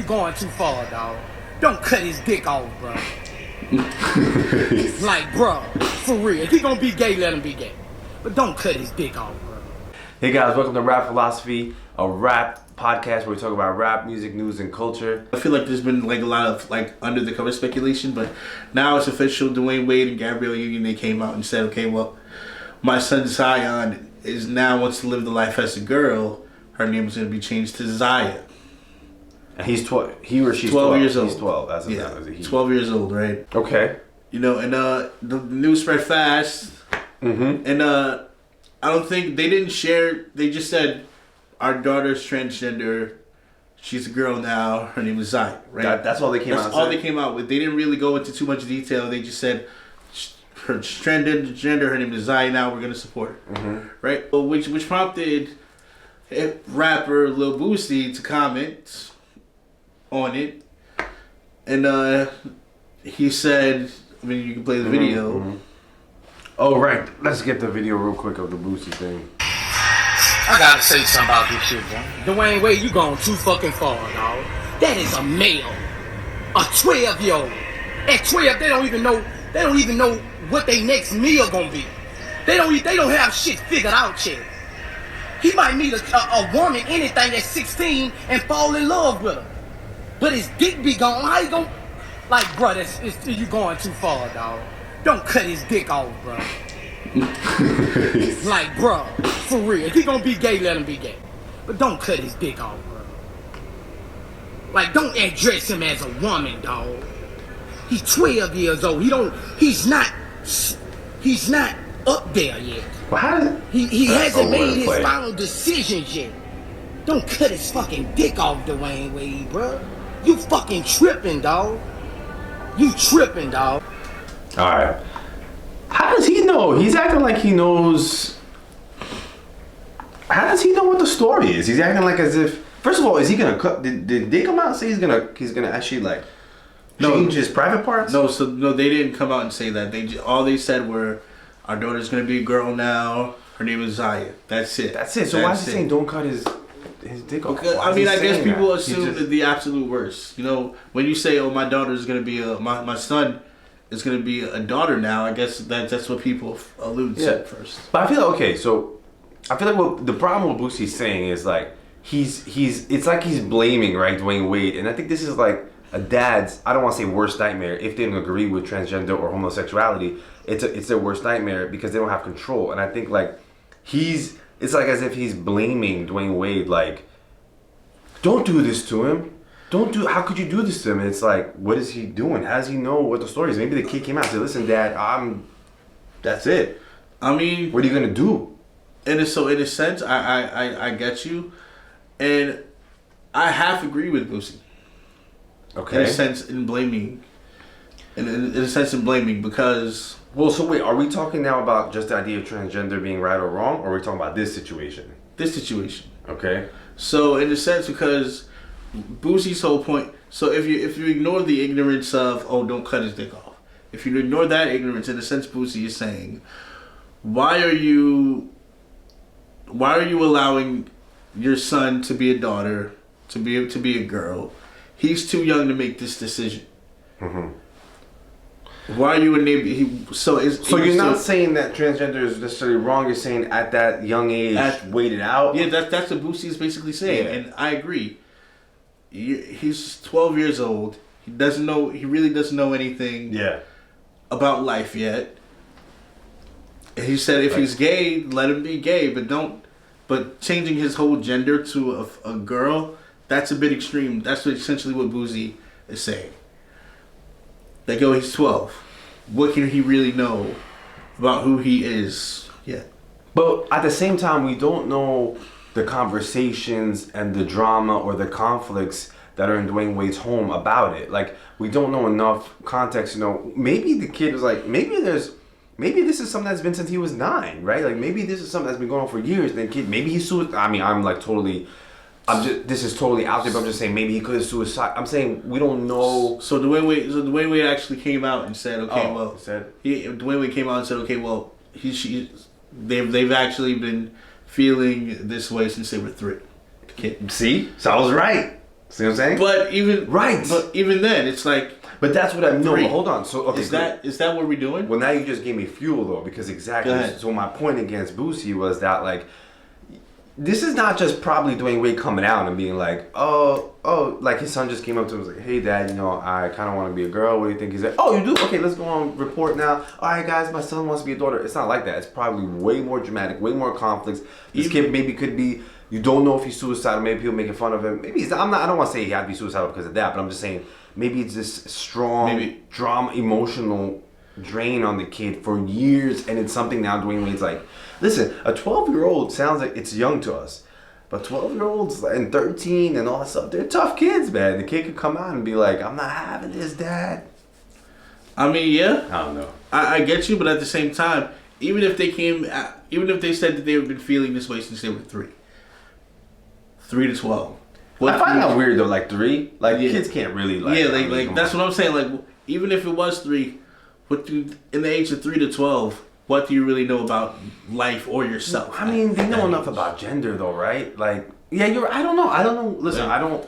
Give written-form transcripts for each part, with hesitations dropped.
going too far, dog. Don't cut his dick off, bro. Like, bro, for real. If he gonna be gay, let him be gay. But don't cut his dick off, bro. Hey guys, welcome to Rap Philosophy, a rap podcast where we talk about rap, music, news, and culture. I feel like there's been like a lot of like under the cover speculation, but now it's official. Dwyane Wade and Gabrielle Union, they came out and said, okay, well, my son Zion is now wants to live the life as a girl. Her name is going to be changed to Zaya. And he's 12. He or she's 12 years old. He's 12. As of yeah, now, is he? 12 years old, right? Okay. You know, and the news spread fast. Mm-hmm. And I don't think they didn't share. They just said our daughter's transgender. She's a girl now. Her name is Zaya, right? That's all they came out with. That's all they came out with. They didn't really go into too much detail. They just said her transgender. Her name is Zaya. Now we're gonna support her, right? Well, which prompted rapper Lil Boosie to comment on it, and he said, I mean, you can play the video. Oh, right. Let's get the video real quick of the Boosie thing. I gotta say something about this shit, bro. Dwyane Wade, you going too fucking far, dog. That is a male. A 12-year-old. At 12, they don't even know what their next meal gonna be. They don't have shit figured out yet. He might meet a woman, anything at 16, and fall in love with her. But his dick be gone. How you gonna... Like, bro, you going too far, dog. Don't cut his dick off, bro. Like, bro, for real. If he gonna be gay, let him be gay. But don't cut his dick off, bro. Like, don't address him as a woman, dog. He's 12 years old. He's not up there yet. Well, how does he hasn't made his final decisions yet. Don't cut his fucking dick off, Dwyane Wade, bro. You fucking tripping, dog. You tripping, dog. Alright. How does he know? He's acting like he knows. How does he know what the story is? He's acting like as if. First of all, is he gonna cut? Did they come out and say he's gonna actually like change his private parts? No, they didn't come out and say that. All they said were, our daughter's gonna be a girl now. Her name is Zaya. That's it. So why is he saying don't cut his dick off? Because, I mean, I guess people assume the absolute worst. You know, when you say, "Oh, my daughter's gonna be my son is gonna be a daughter now," I guess that's what people allude to first. But I feel okay. So I feel like what the problem with Boosie's saying is like it's like he's blaming Dwyane Wade, and I think this is like a dad's, I don't want to say worst nightmare if they don't agree with transgender or homosexuality. It's their worst nightmare because they don't have control, and I think like it's like as if he's blaming Dwyane Wade, like, don't do this to him. How could you do this to him? And it's like, what is he doing? How does he know what the story is? Maybe the kid came out and said, listen, Dad, that's it. I mean, what are you going to do? In a sense, I get you. And I half agree with Boosie. Okay. In a sense, in blaming. In a sense, in blaming, because... Well, so wait, are we talking now about just the idea of transgender being right or wrong, or are we talking about this situation? This situation. Okay. So, in a sense, because Boosie's whole point... So, if you ignore the ignorance of, oh, don't cut his dick off. If you ignore that ignorance, in a sense, Boosie is saying, why are you allowing your son to be a daughter, to be a girl? He's too young to make this decision. Mm-hmm. Why are you enabling? So you're not saying that transgender is necessarily wrong. You're saying at that young age, wait it out. Yeah, that's what Boosie is basically saying, and I agree. He's 12 years old. He doesn't know. He really doesn't know anything. About life yet. And he said if he's gay, let him be gay, but don't. But changing his whole gender to a girl, that's a bit extreme. That's essentially what Boosie is saying. Like, oh, he's 12. What can he really know about who he is yet? But at the same time, we don't know the conversations and the drama or the conflicts that are in Dwyane Wade's home about it. Like, we don't know enough context. You know, maybe the kid was like, maybe this is something that's been since he was 9, right? Like, maybe this is something that's been going on for years. Then kid, maybe he's suicide. I mean, this is totally out there, but I'm just saying maybe he could have suicide. I'm saying we don't know. So Dwyane Wade actually came out and said, okay, Dwyane Wade came out and said, okay, well, they've actually been feeling this way since they were 3. See? So I was right. See what I'm saying? But even right. But even then, it's like. But that's what I know. Hold on. So okay, is that what we're doing? Well, now you just gave me fuel though, because exactly. So my point against Boosie was that like, this is not just probably Dwyane Wade coming out and being like, oh, like his son just came up to him and was like, hey dad, I kind of want to be a girl. What do you think? He's like, oh, you do? Okay, let's go on report now. All right, guys, my son wants to be a daughter. It's not like that. It's probably way more dramatic, way more conflicts. This kid maybe could be. You don't know if he's suicidal. Maybe people making fun of him. Maybe he's. I don't want to say he had to be suicidal because of that, but I'm just saying maybe it's this strong drama, emotional drain on the kid for years, and it's something now Dwyane Wade's like, listen, a 12-year-old sounds like it's young to us, but 12-year-olds and 13 and all that stuff, they're tough kids, man. The kid could come out and be like, I'm not having this, dad. I mean, yeah. I don't know. I get you, but at the same time, even if they said that they have been feeling this way since they were 3 to 12. I find that weird though, like 3, like kids can't really like. Yeah, like that's what I'm saying. Like even if it was 3, in the age of 3 to 12, what do you really know about life or yourself? I mean, they know enough about gender though, right? Like, yeah, I don't know. Listen, I don't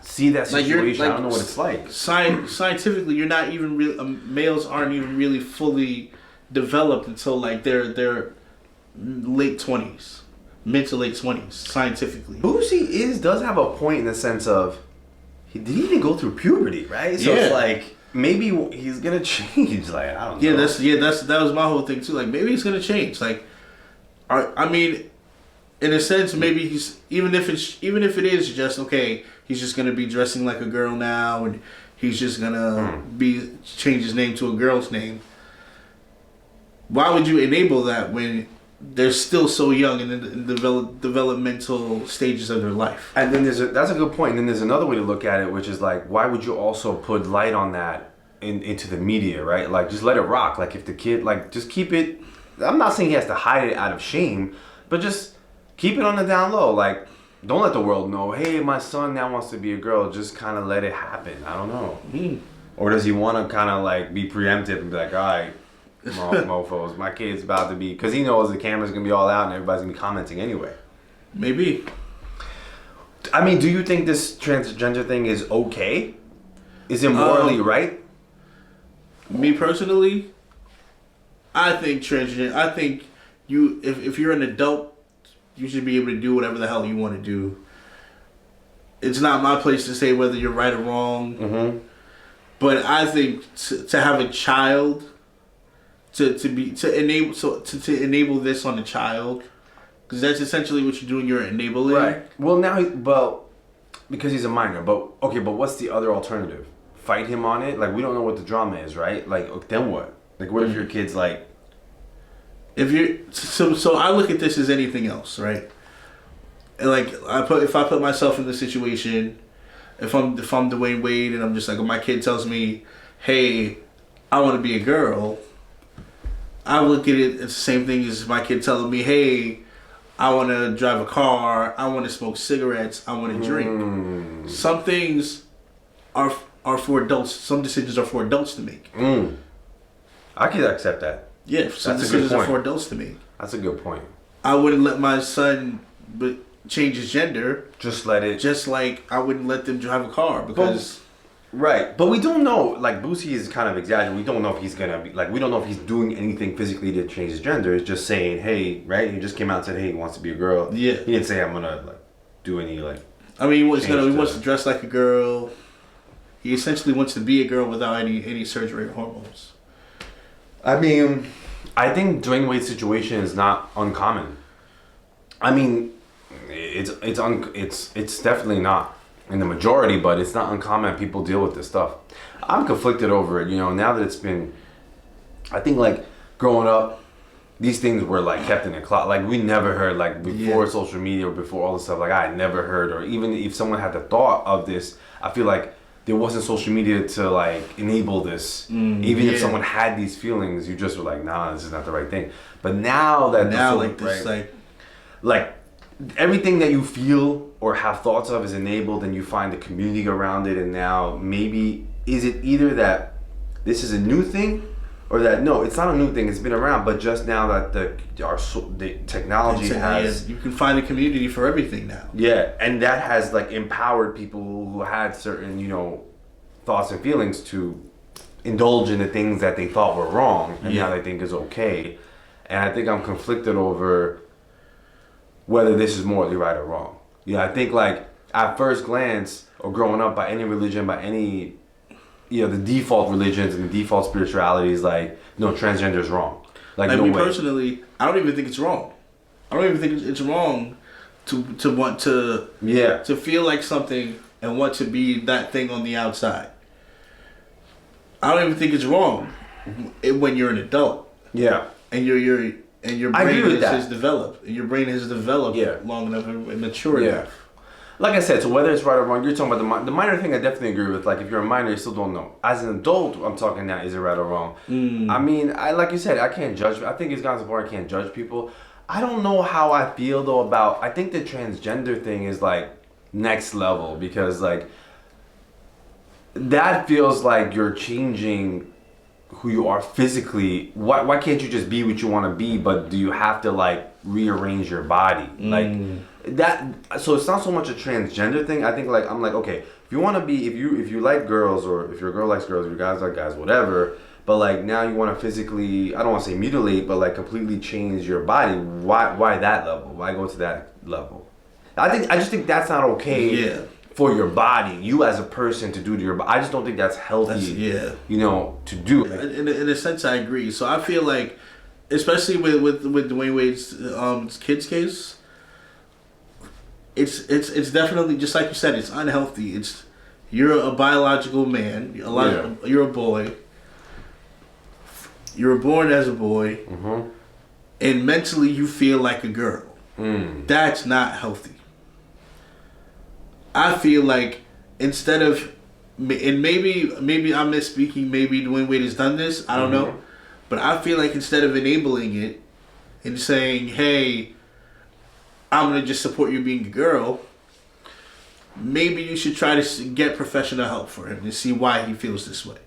see that situation. I don't know what it's like. Scientifically, you're not even really. Males aren't even really fully developed until like their late 20s. Mid to late 20s, scientifically. Boosie does have a point in the sense of he didn't even go through puberty, right? So it's like maybe he's gonna change. Like I don't know. That was my whole thing too. Like maybe he's gonna change. Like, I mean, in a sense, maybe he's even if it is just okay, he's just gonna be dressing like a girl now, and he's just gonna change his name to a girl's name. Why would you enable that when they're still so young in the developmental stages of their life? And then that's a good point. And then there's another way to look at it, which is like, why would you also put light on that into the media, right? Like, just let it rock. Like, if the kid, like, just keep it. I'm not saying he has to hide it out of shame, but just keep it on the down low. Like, don't let the world know, hey, my son now wants to be a girl. Just kind of let it happen. I don't know. Or does he want to kind of like be preemptive and be like, all right, mofos, my kid's about to be, because he knows the camera's gonna be all out and everybody's gonna be commenting anyway. Maybe. I mean, do you think this transgender thing is okay? Is it morally right? Me personally, I think transgender. I think if you're an adult, you should be able to do whatever the hell you want to do. It's not my place to say whether you're right or wrong. But I think to have a child. To enable this on a child, because that's essentially what you're doing. You're enabling. Right. Well, because he's a minor. But okay. But what's the other alternative? Fight him on it. Like, we don't know what the drama is, right? Like, then what? Like, what if your kid's like? If you're so I look at this as anything else, right? And like if I put myself in the situation, if I'm Dwyane Wade and I'm just like, my kid tells me, hey, I want to be a girl. I look at it as the same thing as my kid telling me, hey, I want to drive a car, I want to smoke cigarettes, I want to drink. Some things are for adults. Some decisions are for adults to make. I can accept that. Yeah, some decisions are for adults to make. That's a good point. I wouldn't let my son change his gender. Just let it. Just like I wouldn't let them drive a car because... Right, but we don't know, like, Boosie is kind of exaggerating. We don't know if he's gonna be, like, we don't know if he's doing anything physically to change his gender. It's just saying, hey, right? He just came out and said, hey, he wants to be a girl. Yeah. He didn't say, I'm gonna, like, do any, like... I mean, he wants to dress like a girl. He essentially wants to be a girl without any surgery or hormones. I mean, I think Dwyane Wade's situation is not uncommon. I mean, it's definitely not in the majority, but it's not uncommon. People deal with this stuff. I'm conflicted over it, now that it's been, I think, like, growing up, these things were, like, kept in a closet. Like, we never heard, like, before social media or before all this stuff, like, I had never heard, or even if someone had the thought of this, I feel like there wasn't social media to, like, enable this. Even if someone had these feelings, you just were like, nah, this is not the right thing. But now like everything that you feel or have thoughts of is enabled, and you find the community around it, and now maybe is it either that this is a new thing, or that no, it's not a new thing. It's been around, but just now that the technology has, you can find a community for everything now. Yeah, and that has like empowered people who had certain thoughts and feelings to indulge in the things that they thought were wrong and now they think is okay. And I think I'm conflicted over whether this is morally right or wrong. I think like at first glance or growing up by any religion, by any the default religions and the default spirituality is like, no, transgender is wrong. Like no me way. Personally, I don't even think it's wrong. I don't even think it's wrong to want to feel like something and want to be that thing on the outside. I don't even think it's wrong when you're an adult. Yeah. And your brain has developed. And your brain has developed long enough and mature enough. Like I said, so whether it's right or wrong, you're talking about the minor thing. I definitely agree with. Like if you're a minor, you still don't know. As an adult, I'm talking now. Is it right or wrong? I mean, like you said, I can't judge. I think it's gotten to the point I can't judge people. I don't know how I feel though about. I think the transgender thing is like next level because like that feels like you're changing who you are physically. Why can't you just be what you want to be? But do you have to like rearrange your body like that? So it's not so much a transgender thing. I think like I'm like, okay, if you want to be, if you like girls, or if your girl likes girls, if your guys like guys, whatever. But like now you want to physically, I don't want to say mutilate, but like completely change your body. Why that level? Why go to that level? I just think that's not okay. Yeah. For your body, you as a person to do to your body. I just don't think that's healthy. To do. In a sense, I agree. So I feel like, especially with Dwyane Wade's kid's case, it's definitely just like you said. It's unhealthy. You're a biological man. You're a boy. You were born as a boy, and mentally you feel like a girl. That's not healthy. I feel like instead of, and maybe I'm misspeaking, maybe Dwyane Wade has done this, I don't know, but I feel like instead of enabling it and saying, hey, I'm going to just support you being a girl, maybe you should try to get professional help for him to see why he feels this way.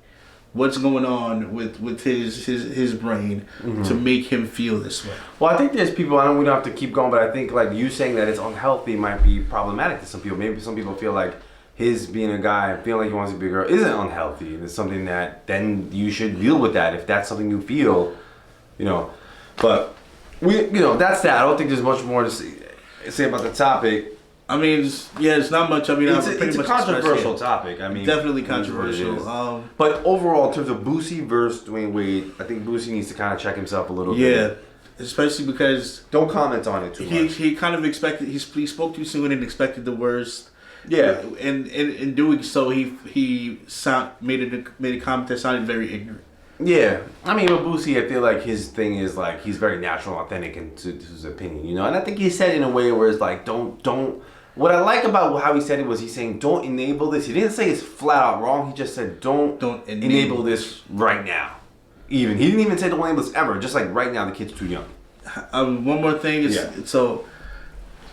What's going on with his brain to make him feel this way? Well, I think there's people, we don't have to keep going, but I think like you saying that it's unhealthy might be problematic to some people. Maybe some people feel like his being a guy, feeling like he wants to be a girl isn't unhealthy. And it's something that then you should deal with that if that's something you feel, But that's that. I don't think there's much more to say about the topic. I mean, it's not much. I mean, it's a controversial topic. I mean, definitely controversial. But overall, in terms of Boosie versus Dwyane Wade, I think Boosie needs to kind of check himself a little bit. Yeah, especially because don't comment on it too much. He kind of expected. He spoke too soon and expected the worst. Yeah, and in doing so, he made a comment that sounded very ignorant. Yeah, I mean, with Boosie, I feel like his thing is like he's very natural, authentic, and to his opinion, And I think he said it in a way where it's like, don't. What I like about how he said it was he's saying don't enable this. He didn't say it's flat out wrong. He just said don't enable this right now. He didn't even say don't enable this ever. Just like right now, the kid's too young. One more thing is so.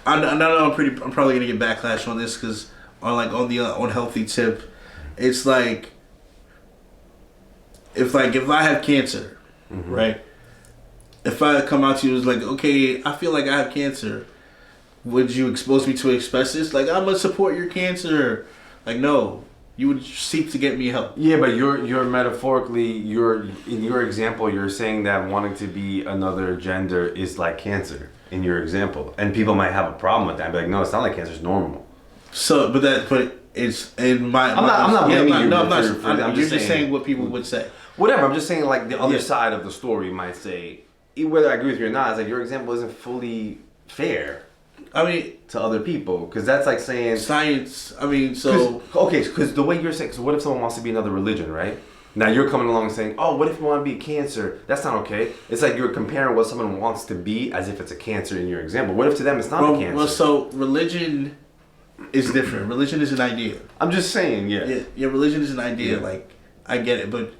I know I'm probably gonna get backlash on this because on the unhealthy tip, it's like. If I have cancer, right? If I come out to you, it's like, okay, I feel like I have cancer. Would you expose me to asbestos? Like, I'm gonna support your cancer. Like, no, you would seek to get me help. Yeah, but you're metaphorically, in your example, you're saying that wanting to be another gender is like cancer in your example, and people might have a problem with that. Be like, no, it's not like cancer; it's normal. So, but it's in my. I'm not blaming you. No, I'm just saying what people would say. Whatever. I'm just saying, like the other side of the story might say, whether I agree with you or not, it's like your example isn't fully fair. I mean, to other people, because that's like saying science. I mean, so because the way you're saying, so what if someone wants to be another religion, right? Now you're coming along and saying, oh, what if you want to be cancer? That's not okay. It's like you're comparing what someone wants to be as if it's a cancer in your example. What if to them it's not a cancer? Well, so religion is different. Religion is an idea. I'm just saying, yeah. Religion is an idea. Yeah. Like I get it, but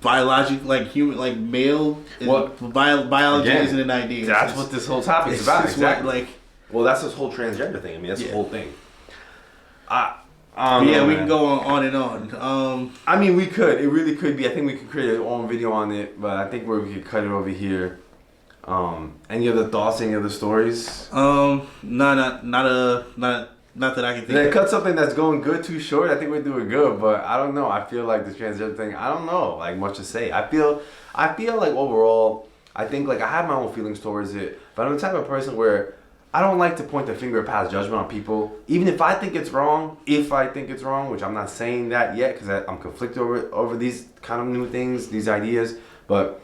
biological, like human, like male, biology isn't an idea. That's what this whole topic is about. Exactly. What, well, that's this whole transgender thing. I mean, that's the whole thing. Yeah, we can go on and on. I mean, we could. It really could be. I think we could create our own video on it, but I think we could cut it over here. Any other thoughts? Any other stories? Not that I can think. Did I cut something that's going good too short? I think we're doing good, but I don't know. I feel like the transgender thing. I don't know, like much to say. I feel like overall, I think like I have my own feelings towards it, but I'm the type of person where I don't like to point the finger or pass judgment on people, even if I think it's wrong. If I think it's wrong, which I'm not saying that yet because I'm conflicted over these kind of new things, these ideas, but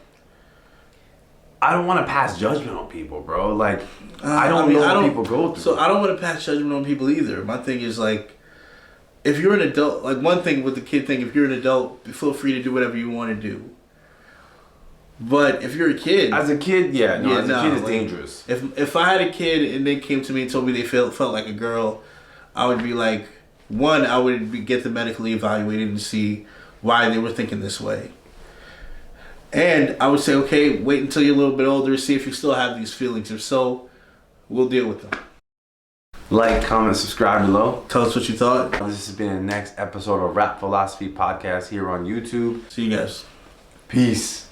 I don't want to pass judgment on people, bro. Like, I don't know what people go through. So I don't want to pass judgment on people either. My thing is like, if you're an adult, like one thing with the kid thing, if you're an adult, feel free to do whatever you want to do. But if you're a kid, as a kid, kid is like, dangerous. If I had a kid and they came to me and told me they felt like a girl, I would be like, one, I would get them medically evaluated and see why they were thinking this way. And I would say, okay, wait until you're a little bit older, see if you still have these feelings. If so, we'll deal with them. Like, comment, subscribe below. Tell us what you thought. This has been the next episode of Rap Philosophy Podcast here on YouTube. See you guys. Peace.